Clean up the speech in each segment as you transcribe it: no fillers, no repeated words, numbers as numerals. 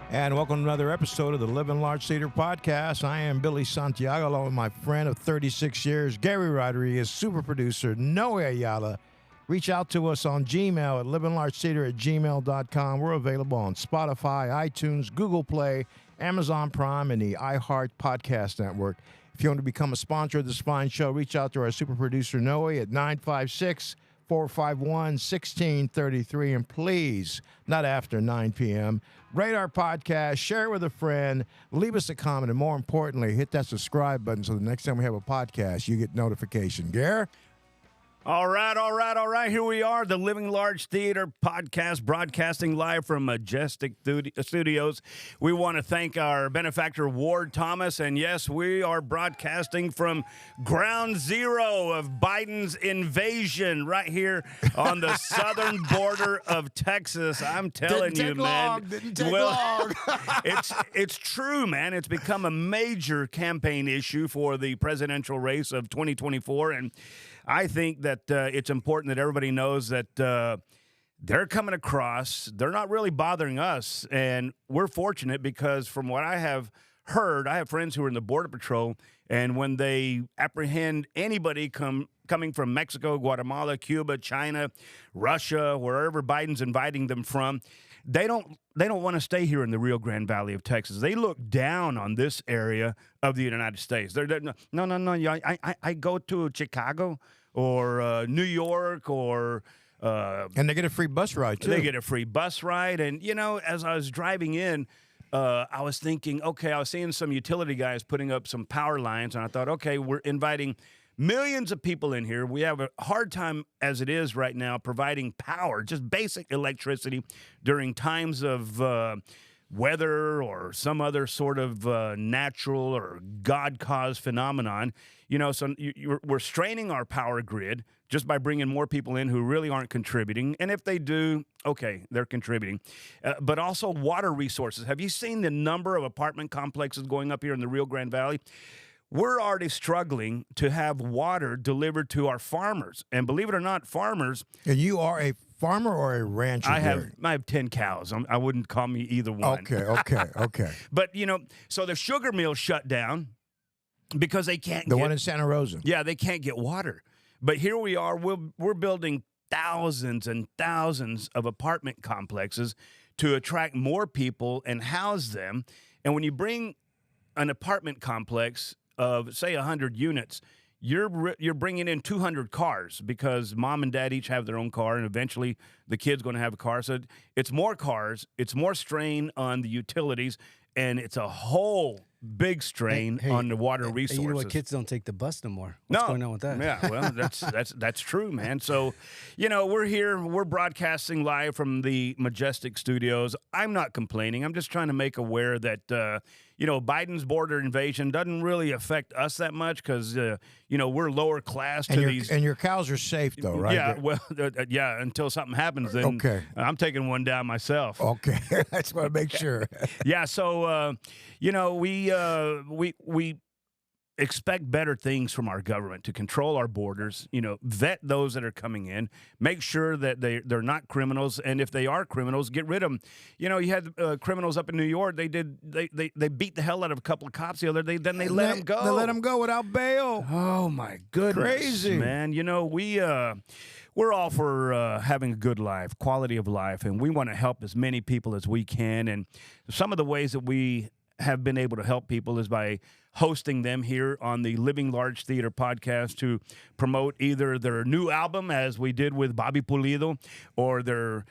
And welcome to another episode of the Living Large Theater Podcast. I am Billy Santiago, along with my friend of 36 years, Gary Rodriguez, super producer, Noe Ayala. Reach out to us on Gmail at livinglargetheater@gmail.com. We're available on Spotify, iTunes, Google Play, Amazon Prime, and the iHeart Podcast Network. If you want to become a sponsor of this fine show, reach out to our super producer, Noe, at 956-451-1633. And please, not after 9 p.m., rate our podcast, share it with a friend, leave us a comment, and more importantly, hit that subscribe button so the next time we have a podcast, you get notification. Gare? All right. Here we are, the Living Large Theater Podcast, broadcasting live from Majestic Studios. We want to thank our benefactor, Ward Thomas. And yes, we are broadcasting from ground zero of Biden's invasion right here on the southern border of Texas. I'm telling you, man. Didn't take long. It's true, man. It's become a major campaign issue for the presidential race of 2024. And I think that it's important that everybody knows that they're coming across. They're not really bothering us. And we're fortunate because from what I have heard, I have friends who are in the Border Patrol, and when they apprehend anybody coming from Mexico, Guatemala, Cuba, China, Russia, wherever Biden's inviting them from, they don't want to stay here in the Rio Grande Valley of Texas. They look down on this area of the United States. They're no. I go to Chicago or New York or and they get a free bus ride, too. They get a free bus ride. And, you know, as I was driving in, I was thinking, okay, I was seeing some utility guys putting up some power lines, and I thought, okay, we're inviting millions of people in here. We have a hard time as it is right now providing power, just basic electricity during times of weather or some other sort of natural or God-caused phenomenon. You know, so we're straining our power grid just by bringing more people in who really aren't contributing. And if they do, okay, they're contributing. But also water resources. Have you seen the number of apartment complexes going up here in the Rio Grande Valley? We're already struggling to have water delivered to our farmers. And believe it or not, farmers... And you are a farmer or a rancher? I have 10 cows. I wouldn't call me either one. Okay. But, you know, so the sugar mill shut down because they can't The one in Santa Rosa. Yeah, they can't get water. But here we are. We're building thousands and thousands of apartment complexes to attract more people and house them. And when you bring an apartment complex of, say, 100 units, you're bringing in 200 cars because mom and dad each have their own car, and eventually the kid's going to have a car. So it's more cars, it's more strain on the utilities, and it's a whole big strain on the water resources. You know what? Kids don't take the bus no more. What's going on with that? Yeah, well, that's true, man. So, you know, we're here. We're broadcasting live from the Majestic Studios. I'm not complaining. I'm just trying to make aware that, you know, Biden's border invasion doesn't really affect us that much because, you know, we're lower class And your cows are safe, though, right? Yeah, well, yeah, until something happens, then okay. I'm taking one down myself. Okay, I just want to make sure. Yeah, so, you know, we expect better things from our government to control our borders, you know, vet those that are coming in, make sure that they're not criminals, and if they are criminals, get rid of them. You know, you had criminals up in New York. They beat the hell out of a couple of cops the other day, then they let them go. They let them go without bail. Oh, my goodness. Crazy. Man, you know, we're all for having a good life, quality of life, and we want to help as many people as we can, and some of the ways that we have been able to help people is by hosting them here on the Living Large Theater Podcast to promote either their new album, as we did with Bobby Pulido, or their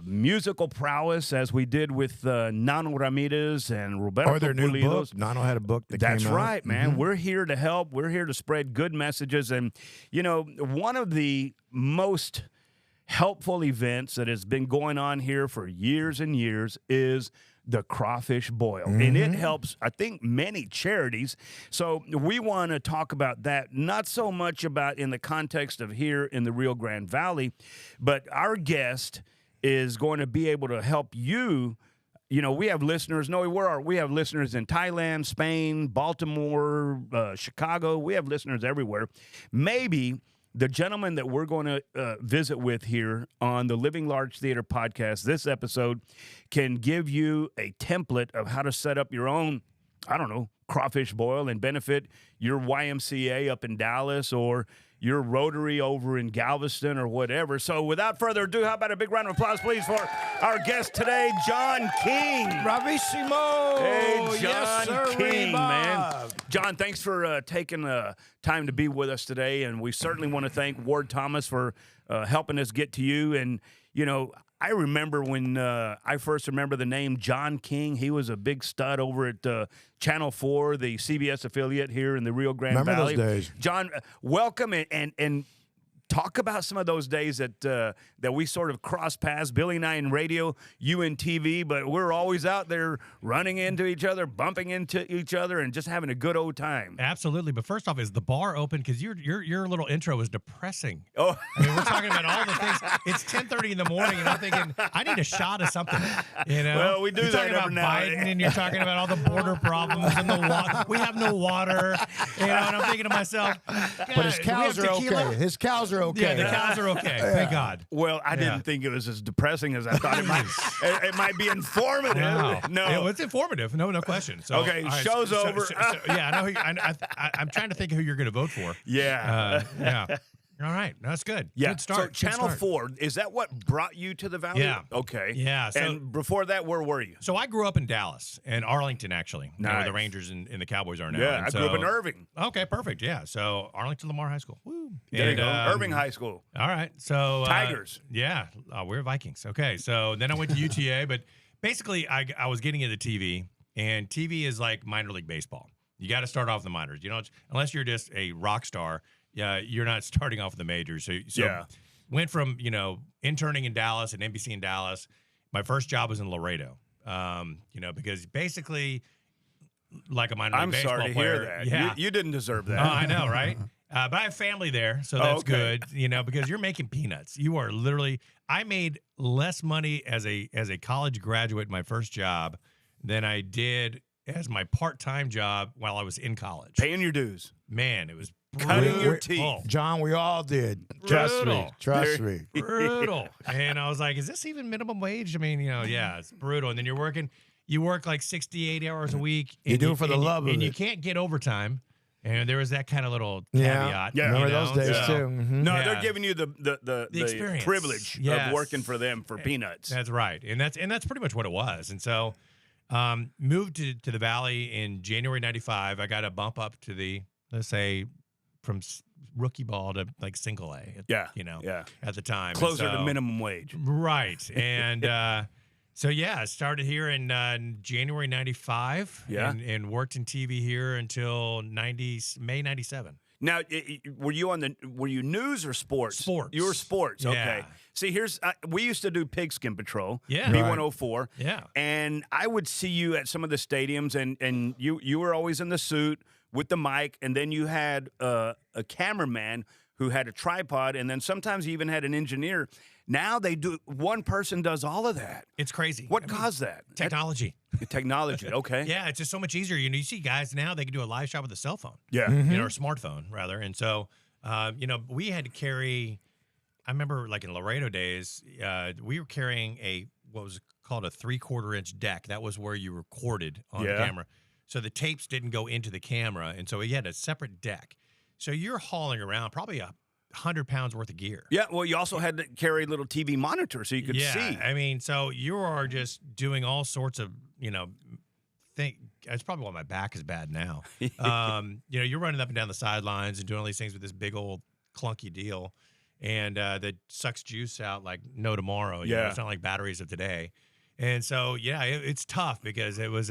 musical prowess, as we did with Nano Ramirez and Roberto Pulido. Or their new book. Nano had a book that came out. That's right, man. Mm-hmm. We're here to help. We're here to spread good messages. And, you know, one of the most helpful events that has been going on here for years and years is the Crawfish Boil. Mm-hmm. And it helps, I think, many charities. So we want to talk about that, not so much about in the context of here in the Rio Grande Valley, but our guest is going to be able to help you. You know, we have listeners. No, we have listeners in Thailand, Spain, Baltimore, Chicago. We have listeners everywhere. Maybe the gentleman that we're going to visit with here on the Living Large Theater podcast, this episode can give you a template of how to set up your own, I don't know, crawfish boil and benefit your YMCA up in Dallas or your Rotary over in Galveston or whatever. So without further ado, how about a big round of applause, please, for our guest today, John King. Bravissimo. Hey, John Yes, sir, King, Bob. man. John, thanks for taking time to be with us today, and we certainly want to thank Ward Thomas for helping us get to you. And, you know, I remember when I first remember the name John King. He was a big stud over at Channel 4, the CBS affiliate here in the Rio Grande Remember Valley. those days. John, welcome, and talk about some of those days that we sort of cross paths. Billy and I in radio, you in TV, but we're always out there running into each other, bumping into each other, and just having a good old time. Absolutely. But first off, is the bar open? Because your little intro was depressing. Oh, I mean, we're talking about all the things. It's 10:30 in the morning, and I'm thinking I need a shot of something. You know, Well, we do you're that talking about every now and Biden, then. and you're talking about all the border problems and the water. We have no water. You know, and I'm thinking to myself, But his cows are okay. His cows are okay. Yeah, the cows are okay. Thank God. well, I didn't think it was as depressing as I thought it might. It might be informative. Wow. No. It's informative. No question. So, Okay, all right, show's over. yeah, I know. I'm trying to think of who you're going to vote for. Yeah. Yeah. All right, that's good. Yeah. Good start. So Good Channel start. 4, is that what brought you to the Valley? Yeah. Okay. Yeah, so- and before that, where were you? So I grew up in Dallas and Arlington, actually, where Nice. the Rangers and the Cowboys are now. Yeah, And I grew up in so- Irving. Okay, perfect. Yeah, so Arlington Lamar High School. Woo. There you And, go. Irving High School. All right, so Tigers. Yeah, we're Vikings. Okay, so then I went to UTA, but basically I was getting into TV, and TV is like minor league baseball. You got to start off the minors. You know, unless you're just a rock star. Yeah, you're not starting off with the majors. So Yeah. went from, interning in Dallas and NBC in Dallas. My first job was in Laredo, because basically, like a minor league I'm baseball sorry to player. hear that. Yeah. You didn't deserve that. Oh, I know, right? But I have family there, so that's okay. good, because you're making peanuts. You are literally – I made less money as a college graduate, my first job, than I did as my part-time job while I was in college. Paying your dues. Man, it was Cutting your brutal. teeth. John, we all did. Trust me. Brutal. Trust me. Brutal. And I was like, is this even minimum wage? I mean, yeah, it's brutal. And then you work like 68 hours a week. You do it for the love of and it. you can't get overtime. And there was that kind of little Yeah. caveat. Yeah. Remember you know? those days, So- too. Mhm. No, Yeah. they're giving you the experience. privilege Yes. of working for them for peanuts. That's right, and that's pretty much what it was. And so, moved to the Valley in January '95. I got a bump up to let's say, from rookie ball to like single A. Yeah, yeah, at the time, Closer And to so- minimum wage. right? And so yeah, I started here in January '95. Yeah. and worked in TV here until May '97. Now, were you news or sports? Sports. You were sports. Okay. Yeah. See, we used to do Pigskin Patrol. Yeah. B104. Yeah. And I would see you at some of the stadiums, and you were always in the suit with the mic, and then you had a cameraman who had a tripod, and then sometimes you even had an engineer. Now one person does all of that. It's crazy. What caused that? Technology. Technology. Okay. Yeah, it's just so much easier. You see guys now, they can do a live shot with a cell phone. Yeah. Or a smartphone, rather. And so, we had to carry, I remember like in Laredo days, we were carrying what was called a 3/4 inch deck. That was where you recorded on the camera. So the tapes didn't go into the camera. And so we had a separate deck. So you're hauling around probably 100 pounds worth of gear. Yeah, well, you also had to carry a little TV monitor so you could see. I mean, so you are just doing all sorts of, that's probably why my back is bad now. You're running up and down the sidelines and doing all these things with this big old clunky deal, and that sucks juice out like no tomorrow. You know, it's not like batteries of today. And so, it's tough because it was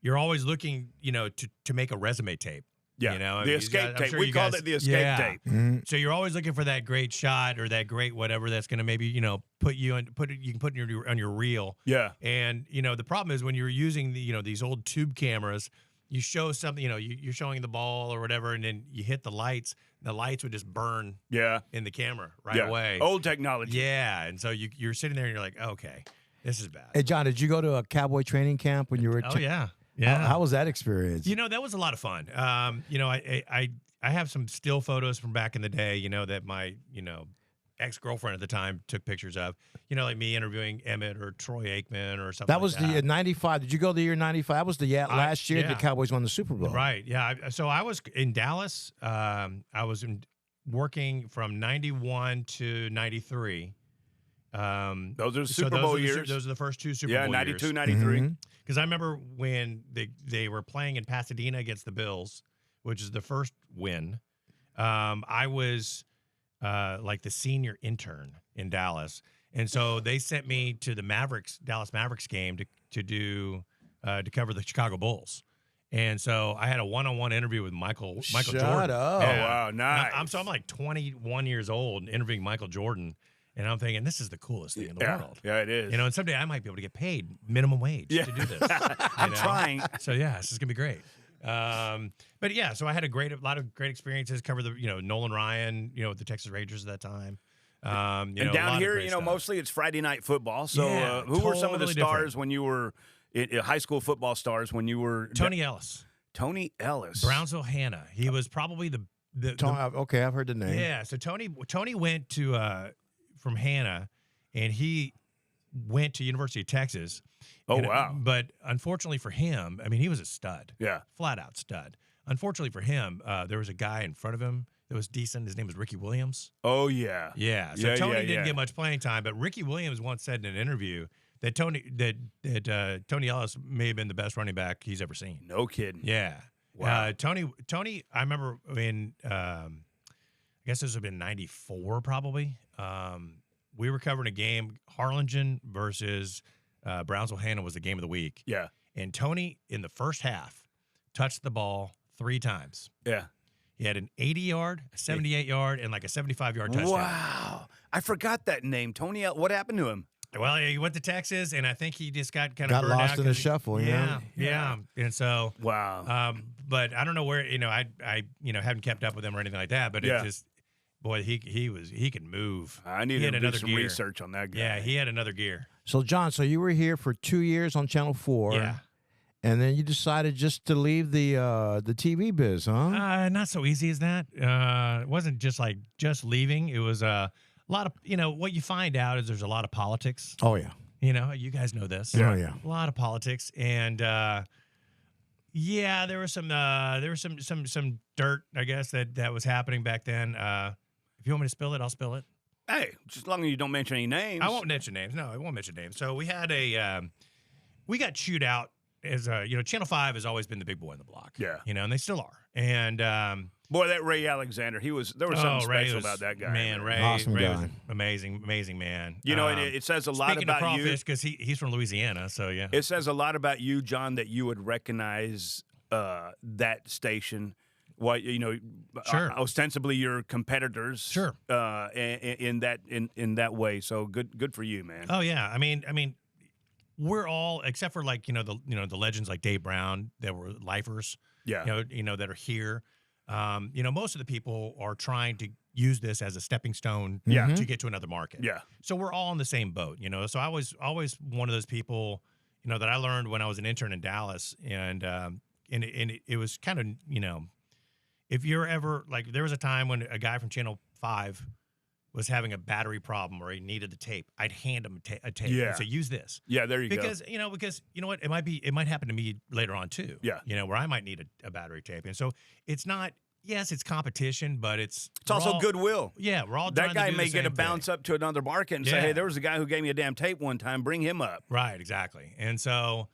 you're always looking, to make a resume tape. Yeah, I the mean, escape tape. sure We you called guys- it the escape tape. So you're always looking for that great shot or that great whatever that's going to maybe you can put on your reel. Yeah. And the problem is when you're using these old tube cameras, you show something, you're showing the ball or whatever, and then you hit the lights. The lights would just burn. Yeah. In the camera right away. Old technology. Yeah, and so you're sitting there and you're like, okay, this is bad. Hey, John, did you go to a cowboy training camp when you were Oh yeah. Yeah. How was that experience? That was a lot of fun. I I have some still photos from back in the day, that my, ex-girlfriend at the time took pictures of, like me interviewing Emmett or Troy Aikman or something. That was like the 95. Did you go the year 95? That was the last year the Cowboys won the Super Bowl. Right. Yeah. So I was in Dallas. I was working from 91 to 93. Those are Super Bowl years. Those are the first two Super Bowl years. 92, 93. Because I remember when they were playing in Pasadena against the Bills, which is the first win. I was like the senior intern in Dallas, and so they sent me to the Dallas Mavericks game to cover the Chicago Bulls. And so I had a one-on-one interview with Michael Jordan. Shut up. Yeah. Oh, wow, nice. I'm like 21 years old interviewing Michael Jordan, and I'm thinking, this is the coolest thing in the world. Yeah, it is. And someday I might be able to get paid minimum wage to do this. I'm trying. So, yeah, this is going to be great. But, yeah, so I had a lot of great experiences, covered the, Nolan Ryan, with the Texas Rangers at that time. And down here, mostly it's Friday night football. So who were some of the stars when you were high school football stars when you were Tony Ellis. Tony Ellis. Brownsville Hanna. He was probably the okay, I've heard the name. Yeah, so Tony went to from Hanna, and he went to University of Texas. Oh, wow. But unfortunately for him, he was a stud. Yeah. Flat out stud. Unfortunately for him, there was a guy in front of him that was decent. His name was Ricky Williams. Oh, yeah. Yeah. So Tony didn't get much playing time, but Ricky Williams once said in an interview that Tony Ellis may have been the best running back he's ever seen. No kidding. Yeah. Wow. Tony, I remember in, I guess this would have been 94 probably. We were covering a game, Harlingen versus Brownsville Hanna was the game of the week. Yeah. And Tony, in the first half, touched the ball 3 times. Yeah. He had an 80-yard, a 78-yard, and like a 75-yard touchdown. Wow. I forgot that name. Tony, what happened to him? Well, he went to Texas, and I think he just got kind of burned lost out in the shuffle. Yeah. And so, wow. But I don't know where I haven't kept up with him or anything like that. But it just, boy, he can move. I need to do some research on that guy. Yeah, he had another gear. So John, you were here for 2 years on Channel 4. Yeah. And then you decided just to leave the TV biz, huh? Not so easy as that. It wasn't just leaving. It was a lot of, what you find out is there's a lot of politics. Oh, yeah. You guys know this. Oh, yeah. A lot of politics. And, there was some dirt, I guess, that was happening back then. If you want me to spill it, I'll spill it. Hey, just as long as you don't mention any names. I won't mention names. No, I won't mention names. So we had we got chewed out as Channel 5 has always been the big boy in the block. Yeah. And they still are. And boy, that Ray Alexander, there was something special about that guy. Man, Ray awesome Ray guy. was amazing man. And it says a lot speaking about of you. Crawfish, because he's from Louisiana, so yeah. It says a lot about you, John, that you would recognize that station. What sure. Ostensibly your competitors, sure. In that way. So good for you, man. Oh yeah, I mean, we're all except for the legends like Dave Brown that were lifers. Yeah. That are here. Most of the people are trying to use this as a stepping stone. Yeah. To get to another market. Yeah. So we're all in the same boat. So I was always one of those people. That I learned when I was an intern in Dallas, and it was kind of if you're ever there was a time when a guy from Channel 5 was having a battery problem or he needed the tape, I'd hand him a tape and say, use this. Yeah, there you go. Because you know what, it might happen to me later on too. Yeah. Where I might need a battery tape. And so it's not, yes, it's competition, but it's also goodwill. Yeah, we're all that guy to do may the get a same bounce thing. up to another market and say, hey, there was a guy who gave me a damn tape one time, bring him up. Right, exactly. And so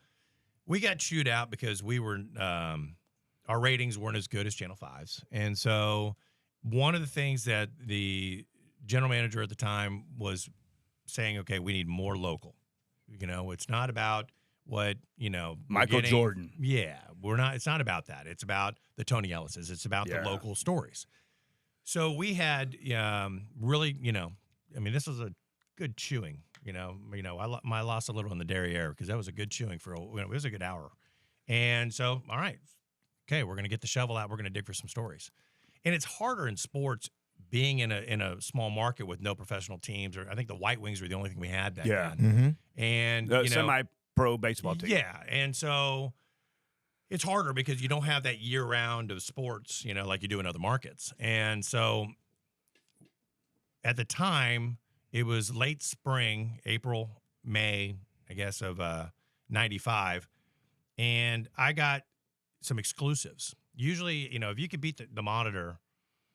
we got chewed out because we were our ratings weren't as good as Channel 5's. And so one of the things that the general manager at the time was saying, okay, we need more local. It's not about what, Michael Jordan. Yeah, it's not about that. It's about the Tony Ellis's. It's about the local stories. So we had really, this was a good chewing, I lost a little in the derriere because that was a good chewing it was a good hour. And so, all right, okay, we're going to get the shovel out. We're going to dig for some stories. And it's harder in sports being in a small market with no professional teams. Or I think the White Wings were the only thing we had back then. Mm-hmm. And the semi-pro baseball team. Yeah, and so it's harder because you don't have that year round of sports, like you do in other markets. And so at the time, it was late spring, April, May, I guess, of 95. And I got some exclusives. Usually, if you could beat the monitor,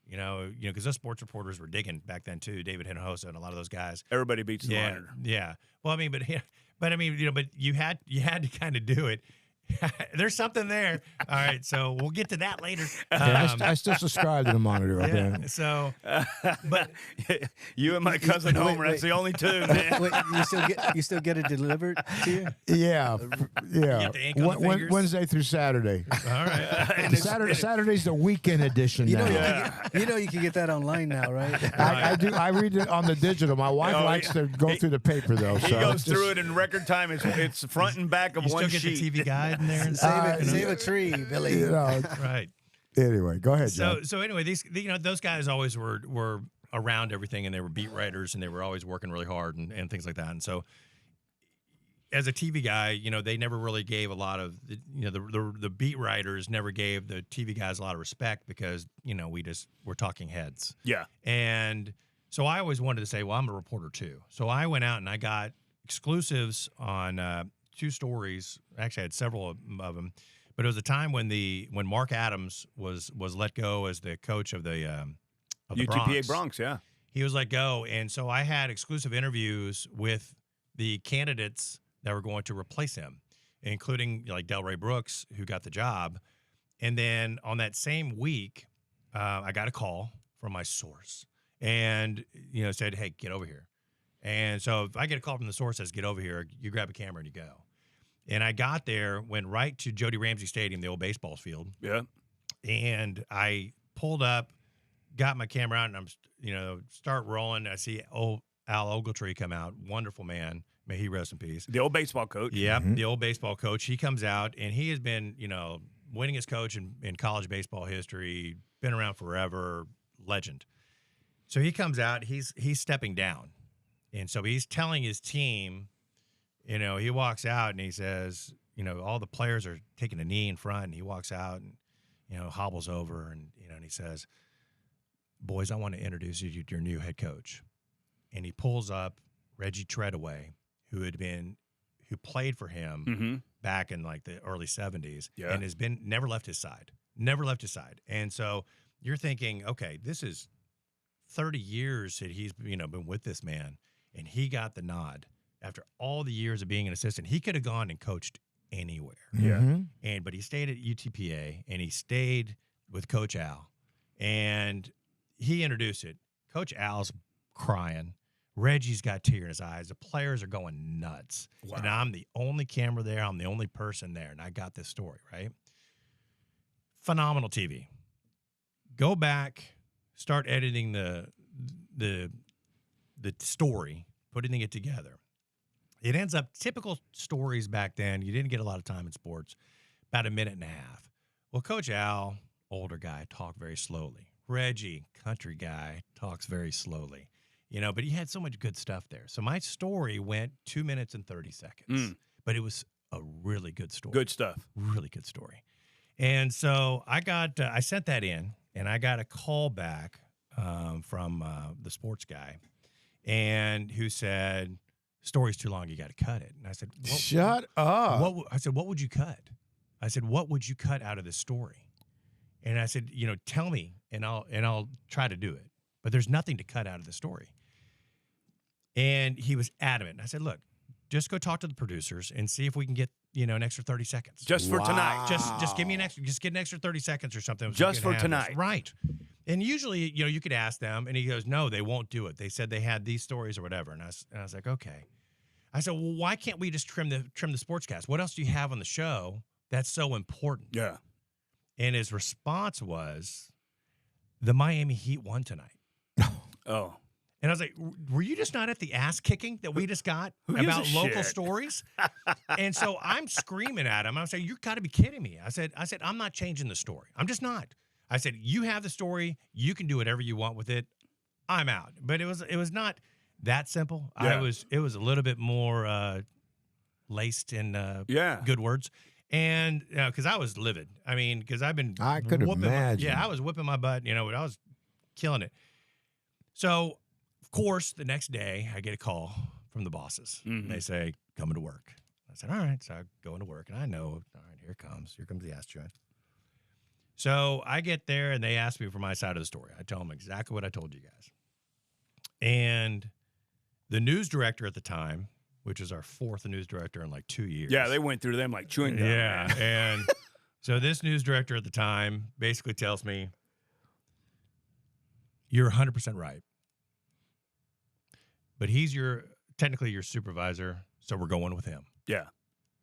because those sports reporters were digging back then too. David Hinojosa and a lot of those guys. Everybody beats the monitor. Yeah. Well, but you had to kind of do it. There's something there. All right, so we'll get to that later. I still subscribe to the monitor. Okay. Yeah, so, but you and my cousin Homer, that's the only two, man. Wait, you still get it delivered to you? Yeah. you have to ink on the fingers? Wednesday through Saturday. All right. Saturday's the weekend edition now. You can get that online now, right? I do. I read it on the digital. My wife likes to go through the paper, though. He goes through it in record time. It's front and back of you one still sheet. Get the TV guide in there. And save a tree, Billy. Right. Anyway, go ahead, John. So anyway, those guys always were around everything, and they were beat writers, and they were always working really hard and things like that. And so, as a TV guy, they never really gave a lot of the beat writers never gave the TV guys a lot of respect because we're talking heads. Yeah. And so I always wanted to say, well, I'm a reporter too. So I went out and I got exclusives on 2 stories. Actually, I had several of them, but it was a time when Mark Adams was let go as the coach of the UTPA Bronx. Yeah, he was let go, and so I had exclusive interviews with the candidates that were going to replace him, including like Delray Brooks, who got the job. And then on that same week, I got a call from my source, and said, "Hey, get over here." And so if I get a call from the source that says, "Get over here," you grab a camera and you go. And I got there, went right to Jody Ramsey Stadium, the old baseball field. Yeah. And I pulled up, got my camera out, and I'm, start rolling. I see old Al Ogletree come out. Wonderful man. May he rest in peace. The old baseball coach. Yep, the old baseball coach. He comes out, and he has been, winningest coach in college baseball history, been around forever, legend. So he comes out. He's stepping down. And so he's telling his team, he walks out and he says, all the players are taking a knee in front, and he walks out and, hobbles over and, and he says, "Boys, I want to introduce you to your new head coach." And he pulls up Reggie Treadaway, who played for him back in like the early 70s and has never left his side. And so you're thinking, okay, this is 30 years that he's, been with this man, and he got the nod. After all the years of being an assistant, he could have gone and coached anywhere. Yeah. But he stayed at UTPA, and he stayed with Coach Al. And he introduced it. Coach Al's crying. Reggie's got tears in his eyes. The players are going nuts. Wow. And I'm the only camera there. I'm the only person there. And I got this story, right? Phenomenal TV. Go back, start editing the story, putting it together. It ends up, typical stories back then, you didn't get a lot of time in sports, about a minute and a half. Well, Coach Al, older guy, talked very slowly. Reggie, country guy, talks very slowly. But he had so much good stuff there. So my story went 2 minutes and 30 seconds. But it was a really good story. Good stuff. Really good story. And so I sent that in, and I got a call back from the sports guy, and who said, "Story's too long, you got to cut it." And I said, "Shut up." I said, "What would you cut?" I said, "What would you cut out of this story?" And I said, "Tell me, and I'll try to do it. But there's nothing to cut out of the story." And he was adamant. I said, "Look, just go talk to the producers and see if we can get, an extra 30 seconds. Just for tonight. Just give me just get an extra 30 seconds or something. Just for tonight. Right." And usually, you could ask them, and he goes, "No, they won't do it. They said they had these stories or whatever." And I was like, "Okay." I said, "Well, why can't we just trim the sportscast? What else do you have on the show that's so important?" Yeah. And his response was, "The Miami Heat won tonight." Oh. And I was like, "Were you just not at the ass kicking that we just got about local stories?" And so I'm screaming at him. I was like, "You got to be kidding me." I said, "I'm not changing the story. I'm just not." I said, "You have the story. You can do whatever you want with it. I'm out." But it was not that simple. Yeah. It was a little bit more laced in good words. And because I was livid. I mean, because I've been I could imagine. I was whipping my butt. I was killing it. So, of course, the next day I get a call from the bosses. Mm-hmm. They say, "Coming to work." I said, "All right." So I go into work, and I know, all right, here comes the ass joint. So I get there, and they ask me for my side of the story. I tell them exactly what I told you guys. And the news director at the time, which is our fourth news director in like 2 years. Yeah, they went through them like chewing gum. Yeah, and so this news director at the time basically tells me, "You're 100% right, but he's technically your supervisor, so we're going with him." Yeah.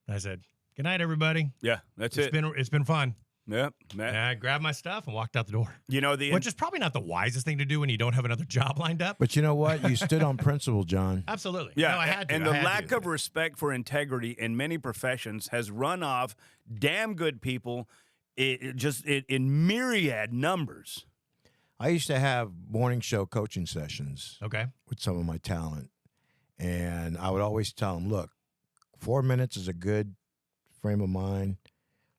And I said, "Good night, everybody. Yeah, that's It's been fun." Yep. And I grabbed my stuff and walked out the door. Which is probably not the wisest thing to do when you don't have another job lined up. But you know what? You stood on principle, John. Absolutely. Yeah, No, I had to. and the lack of respect for integrity in many professions has run off damn good people in myriad numbers. I used to have morning show coaching sessions Okay. with some of my talent, and I would always tell them, look, 4 minutes is a good frame of mind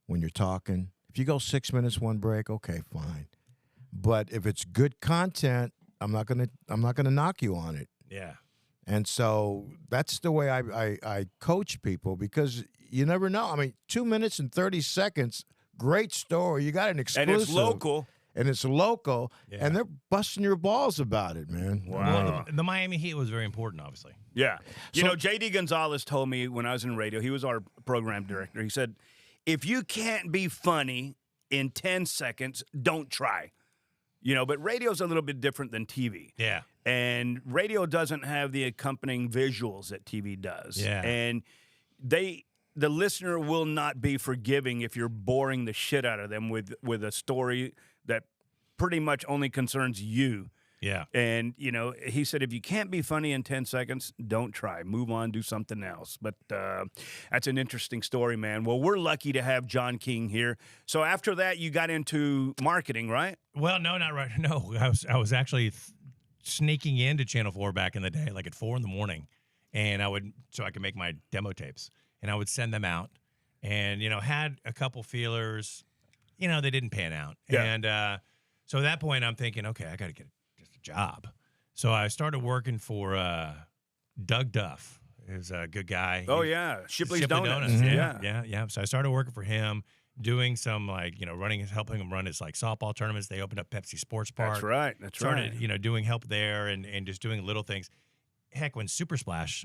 when you're talking. If you go 6 minutes, one break, okay, fine. But if it's good content, I'm not gonna knock you on it. Yeah. And so that's the way I coach people, because you never know. I mean, 2 minutes and 30 seconds, great story. You got an exclusive. And it's local. Yeah. And they're busting your balls about it, man. Wow. The Miami Heat was very important, obviously. Yeah. You know, J.D. Gonzalez told me when I was in radio, he was our program director. He said, if you can't be funny in 10 seconds, don't try. But radio's a little bit different than TV. Yeah. And radio doesn't have the accompanying visuals that TV does. Yeah. And the listener will not be forgiving if you're boring the shit out of them with a story that pretty much only concerns you. Yeah. And, he said, if you can't be funny in 10 seconds, don't try. Move on, do something else. But that's an interesting story, man. Well, we're lucky to have John King here. So after that, you got into marketing, right? Well, no, not right. No, I was actually sneaking into Channel 4 back in the day, like at 4 a.m, and so I could make my demo tapes, and I would send them out, and had a couple feelers, they didn't pan out, Yeah. and so at that point I'm thinking, okay, I got to get just a job. So I started working for Doug Duff. He's a good guy. Oh, yeah. Shipley's Donuts. Mm-hmm. Yeah. So I started working for him, doing some helping him run his like softball tournaments. They opened up Pepsi Sports Park. That's right. Started, doing help there and just doing little things. Heck, when Super Splash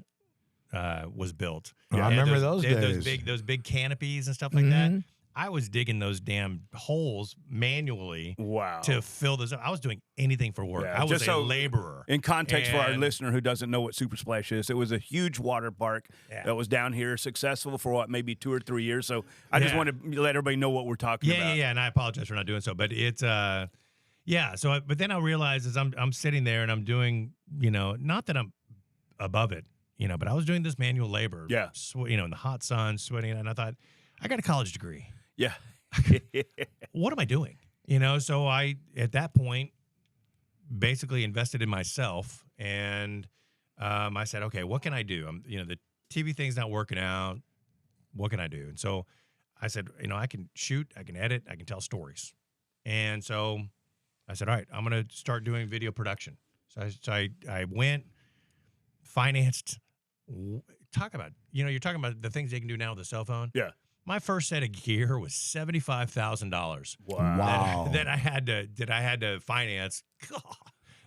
was built. I remember those days. Those big canopies and stuff like that. I was digging those damn holes manually to fill those up. I was doing anything for work. Yeah, I was a laborer. In context for our listener who doesn't know what Super Splash is, it was a huge water park that was down here, successful for maybe 2 or 3 years. So I just want to let everybody know what we're talking about. Yeah, and I apologize for not doing so, but it's but then I realized as I'm sitting there and I'm doing, not that I'm above it, but I was doing this manual labor. Yeah. In the hot sun, sweating, and I thought, I got a college degree. Yeah. What am I doing? So I, at that point, basically invested in myself, and I said, okay, what can I do? The TV thing's not working out. What can I do? And so I said, I can shoot, I can edit, I can tell stories. And so I said, all right, I'm going to start doing video production. So I went, financed, talk about, you're talking about the things they can do now with a cell phone. Yeah. My first set of gear was $75,000. Wow. That I had to finance. God,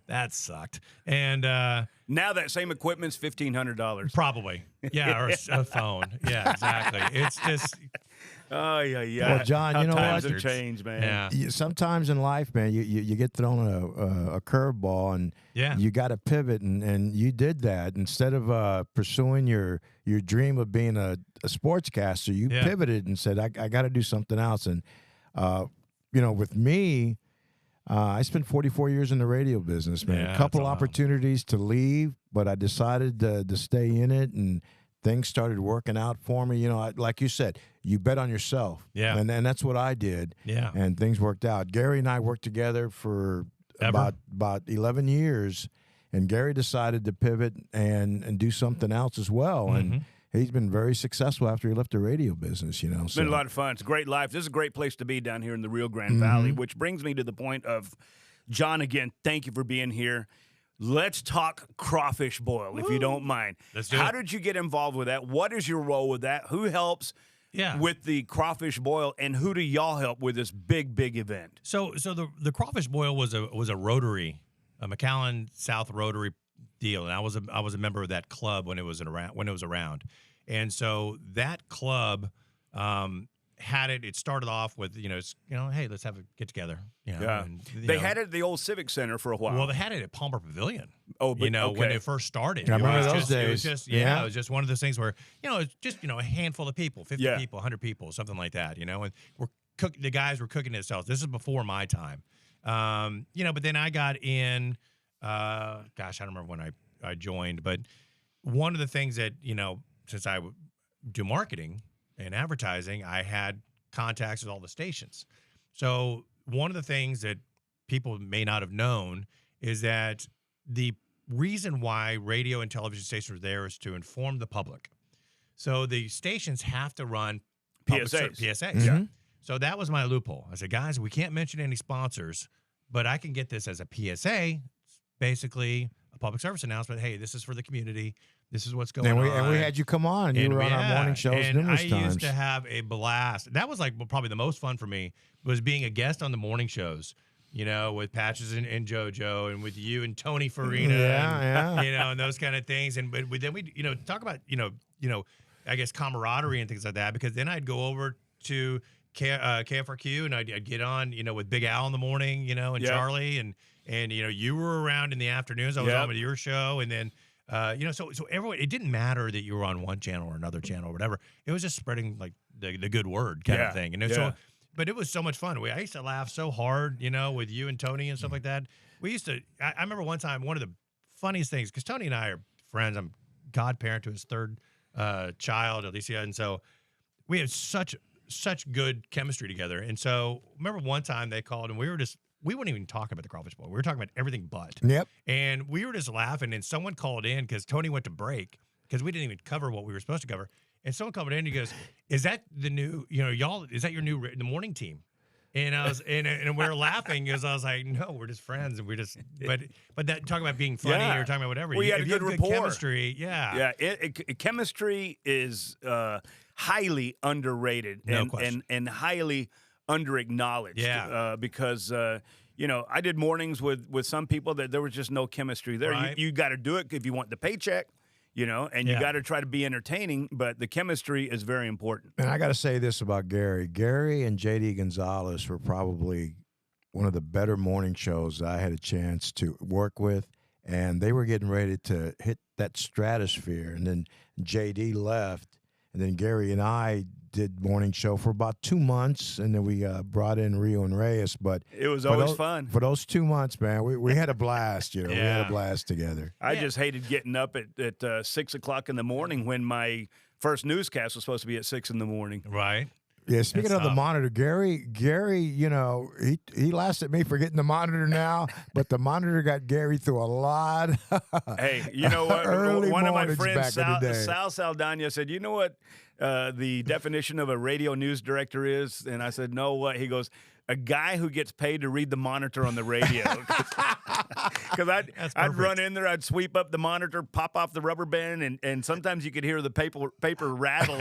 that sucked. And now that same equipment's $1,500. Probably, yeah, or a phone. Yeah, exactly. It's just. Oh yeah. Well, John, you know times what? have changed, man. Yeah. Sometimes in life, man, you get thrown a curveball, and you got to pivot, and you did that. Instead of pursuing your dream of being a sportscaster, you pivoted and said, I got to do something else. And with me, I spent 44 years in the radio business, man. Yeah, a couple opportunities to leave, but I decided to stay in it, and things started working out for me. Like you said, you bet on yourself. Yeah. And that's what I did. Yeah. And things worked out. Gary and I worked together for about 11 years, and Gary decided to pivot and do something else as well. Mm-hmm. he's been very successful after he left the radio business. You know, It's been a lot of fun. It's a great life. This is a great place to be down here in the Rio Grande Valley, which brings me to the point of, John, again, thank you for being here. Let's talk Crawfish Boil, if you don't mind. Let's do How it. did you get involved with that? What is your role with that? Who helps with the Crawfish Boil, and who do y'all help with this big, big event? So the Crawfish Boil was a Rotary, a McAllen South Rotary deal, and I was a member of that club when it was around, and so that club had it. It started off with hey, let's have a get together. They had it at the old Civic Center for a while. Well, they had it at Palmer Pavilion. Oh, but, when it first started. I remember those It was days. just it was just one of those things where it's just a handful of people, 50 Yeah. people, 100 people, something like that. And the guys were cooking it themselves. This is before my time. But then I got in. I don't remember when I joined, but one of the things that since I do marketing and advertising, I had contacts with all the stations. So one of the things that people may not have known is that the reason why radio and television stations are there is to inform the public. So the stations have to run PSAs. PSAs. Yeah. So that was my loophole. I said, guys, we can't mention any sponsors, but I can get this as a PSA. It's basically a public service announcement. Hey, this is for the community. This is what's going on. And we had you come on. You were on our morning shows numerous times. I used to have a blast. That was probably the most fun for me, was being a guest on the morning shows, with Patches and JoJo, and with you and Tony Farina, and those kind of things. And but then we talk about I guess camaraderie and things like that, because then I'd go over to KFRQ and I'd get on with Big Al in the morning, and Charlie and you were around in the afternoons. I was on with your show, and then. So everyone, it didn't matter that you were on one channel or another channel or whatever. It was just spreading like the good word kind of thing. And so, but it was so much fun. I used to laugh so hard, with you and Tony and stuff like that. We used to, I remember one time, one of the funniest things, because Tony and I are friends. I'm godparent to his third child, Alicia. And so we had such good chemistry together. And so remember one time they called and we wouldn't even talk about the Crawfish Boil. We were talking about everything but. Yep. And we were just laughing, and someone called in because Tony went to break because we didn't even cover what we were supposed to cover. And someone called in and he goes, "Is that the new, y'all? Is that your new the morning team?" And I was, and we were laughing because I was like, "No, we're just friends, and we just." But that talking about being funny or talking about whatever. We had a good rapport. Chemistry, yeah. Chemistry is highly underrated and highly under-acknowledged. Yeah. Because I did mornings with some people that there was just no chemistry there. Right. You got to do it if you want the paycheck, and you got to try to be entertaining, but the chemistry is very important. And I got to say this about Gary. Gary and J.D. Gonzalez were probably one of the better morning shows I had a chance to work with, and they were getting ready to hit that stratosphere. And then J.D. left, and then Gary and I did morning show for about 2 months, and then we brought in Rio and Reyes. But it was always fun. For those 2 months, man, we had a blast. We had a blast together. I just hated getting up at 6 o'clock in the morning when my first newscast was supposed to be at 6 in the morning. Right. Yeah, speaking of the monitor, Gary, he laughs at me for getting the monitor now, but the monitor got Gary through a lot. Hey, you know what? Early One of my mornings friends, back in the day. Sal Saldana, said, "You know what the definition of a radio news director is?" And I said, "No, what?" He goes, "A guy who gets paid to read the monitor on the radio." Because I'd run in there, I'd sweep up the monitor, pop off the rubber band, and sometimes you could hear the paper rattle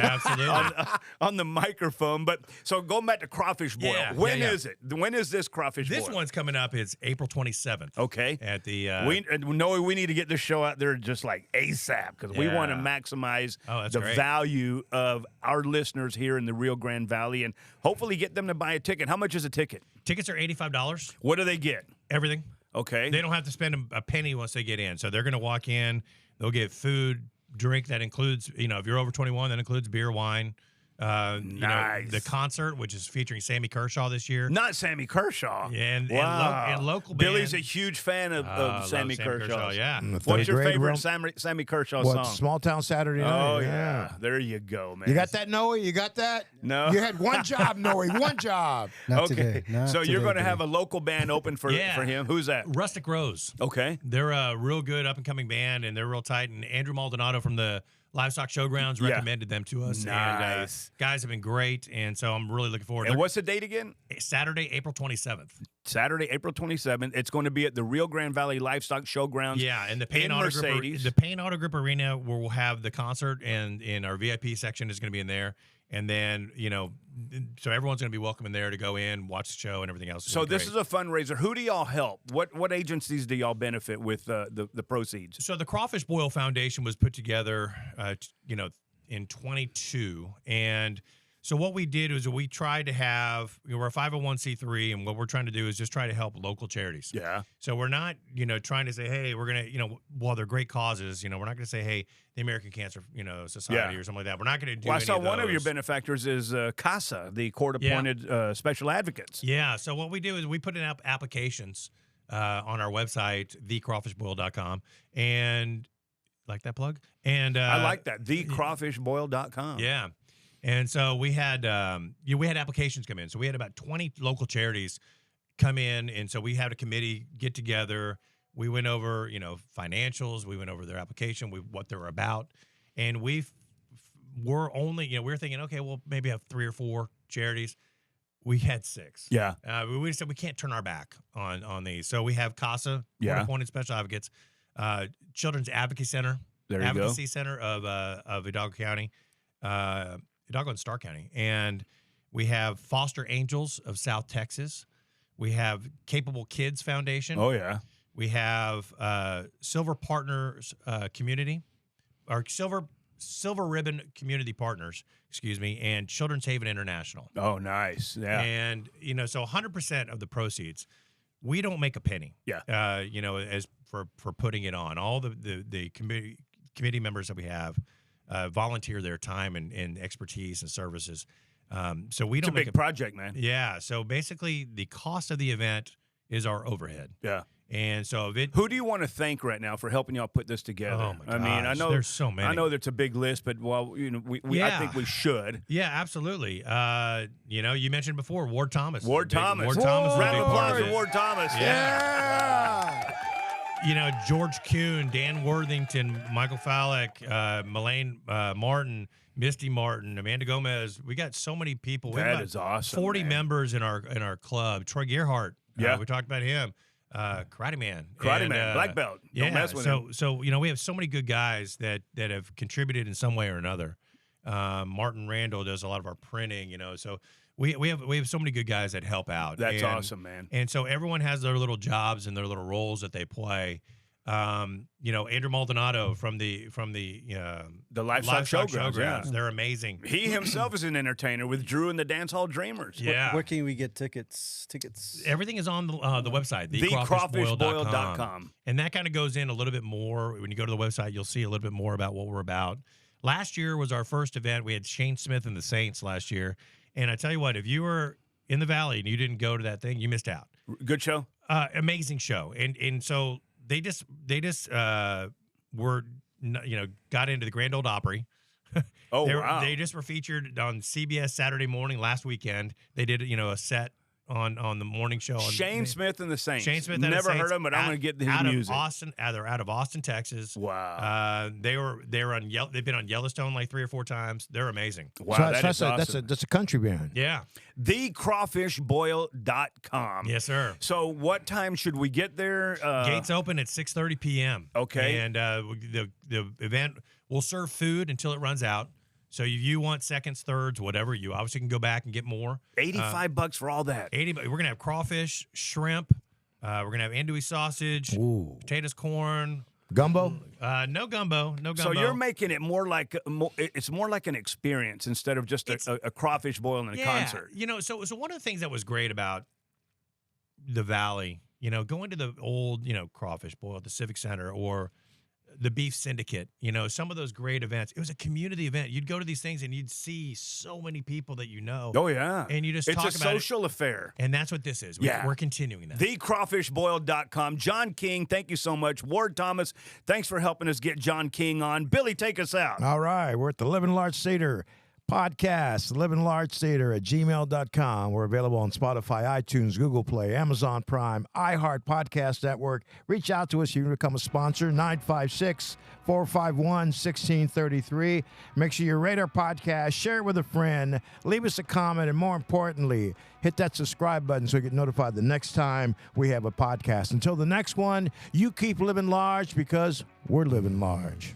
on the microphone. But so going back to Crawfish Boil, when is it? When is this Crawfish Boil? This one's coming up. It's April 27th. Okay. At the we need to get this show out there just like ASAP because we want to maximize the value of our listeners here in the Rio Grande Valley and hopefully get them to buy a ticket. How much is a ticket? Tickets are $85. What do they get? Everything. Okay. They don't have to spend a penny once they get in. So they're going to walk in. They'll get food, drink. That includes, if you're over 21, that includes beer, wine. Nice. The concert, which is featuring Sammy Kershaw this year. Not Sammy Kershaw. And local Billy's band. a huge fan of Sammy Kershaw. Yeah. What's your favorite Sammy Kershaw song? Small Town Saturday Night. Oh, yeah. There you go, man. You got that, Noe? You got that? No. You had one job, Noe. One job. Not okay. today. Not so you're today, going to Billy. have a local band open for him. Who's that? Rustic Rose. Okay. They're a real good up-and-coming band, and they're real tight. And Andrew Maldonado from the Livestock Showgrounds Yeah. recommended them to us. Nice. And guys have been great. And so I'm really looking forward. And what's the date again? Saturday, April 27th. Saturday, April 27th. It's going to be at the Rio Grande Valley Livestock Showgrounds. Yeah, and the in Mercedes. The Pain Auto Group Arena, where we'll have the concert, and in our VIP section is going to be in there. And then, so everyone's going to be welcome in there to go in, watch the show, and everything else. So this is a fundraiser. Who do y'all help? What agencies do y'all benefit with the proceeds? So the Crawfish Boil Foundation was put together, in 22, and so what we did was we tried to have, we're a 501c3, and what we're trying to do is just try to help local charities. Yeah. So we're not, trying to say, hey, we're going to, while they're great causes, we're not going to say, hey, the American Cancer, Society or something like that. We're not going to do Well, I any saw of one of your those. benefactors is CASA, the court-appointed special advocates. Yeah. So what we do is we put in applications on our website, thecrawfishboil.com, and like that plug? And I like that, thecrawfishboil.com. Yeah. And so we had applications come in. So we had about 20 local charities come in, and so we had a committee get together. We went over, financials. We went over their application, what they're about, and we're only, we were thinking, okay, we'll maybe have 3 or 4 charities. We had 6. Yeah. We said we can't turn our back on these. So we have CASA, Yeah. Court-appointed special advocates, Children's Advocacy Center, There you Advocacy Center of Hidalgo County. Hidalgo and Starr County. And we have Foster Angels of South Texas. We have Capable Kids Foundation. Oh, yeah. We have Silver Partners Community, or Silver Ribbon Community Partners, and Children's Haven International. Oh, nice. Yeah. And, so 100% of the proceeds, we don't make a penny. Yeah. As for putting it on. All the committee members that we have volunteer their time and expertise and services. So we It's don't a big project, man. Yeah. So basically, the cost of the event is our overhead. Yeah. And so who do you want to thank right now for helping y'all put this together? Oh my gosh, I mean, I know there's so many. I know that's a big list, but I think we should. Yeah, absolutely. You mentioned before Ward Thomas. Ward Thomas. Ward Thomas. Round of applause for for Ward Thomas. Yeah. George Kuhn, Dan Worthington, Michael Fallick, Melaine Martin, Misty Martin, Amanda Gomez. We got so many people. We have That about is awesome. 40 man. members in our club. Troy Gerhart. Yeah. We talked about him. Karate Man. Karate Man, black belt. Yeah. Don't mess with him. So we have so many good guys that have contributed in some way or another. Martin Randall does a lot of our printing. So we have so many good guys that help out. That's awesome, man. And so everyone has their little jobs and their little roles that they play. Andrew Maldonado from the Livestock Showgrounds. Yeah. They're amazing. He himself is an entertainer with Drew and the Dance Hall Dreamers. Yeah. Where can we get tickets? Everything is on the website, thecrawfishboil.com. And that kind of goes in a little bit more. When you go to the website, you'll see a little bit more about what we're about. Last year was our first event. We had Shane Smith and the Saints last year. And I tell you what, if you were in the Valley and you didn't go to that thing, you missed out. Good show? Amazing show. And so they just were, got into the Grand Ole Opry. Oh, wow. They just were featured on CBS Saturday morning last weekend. They did, a set on the morning show. Shane Smith and the Saints. Shane Smith and the Never Saints heard of him, but I'm going to get his music. They're out of Austin, Texas. Wow. They were on they've been on Yellowstone like 3 or 4 times. They're amazing. Wow, So that is awesome. that's a country band. Yeah. thecrawfishboil.com. Yes, sir. So what time should we get there? Gates open at 6:30 p.m. Okay. And the event will serve food until it runs out. So if you want seconds, thirds, whatever, you obviously can go back and get more. $85 for all that. 80. We're gonna have crawfish, shrimp. We're gonna have andouille sausage, Ooh. potatoes, corn. Gumbo? No gumbo. So you're making it more like it's more like an experience instead of just a crawfish boil and a concert. So one of the things that was great about the Valley, going to the old, Crawfish Boil at the Civic Center or the Beef Syndicate, some of those great events. It was a community event. You'd go to these things and you'd see so many people that you know. Oh, yeah. And you just it's talk a about social affair. And that's what this is. Yeah. We're continuing that. TheCrawfishBoil.com. John King, thank you so much. Ward Thomas, thanks for helping us get John King on. Billy, take us out. All right. We're at the Living Large Cedar Podcast, Living Large Theater at gmail.com. We're available on Spotify, iTunes, Google Play, Amazon Prime, iHeart Podcast Network. Reach out to us. You can become a sponsor, 956-451-1633. Make sure you rate our podcast, share it with a friend, leave us a comment, and more importantly, hit that subscribe button so you get notified the next time we have a podcast. Until the next one, you keep living large because we're living large.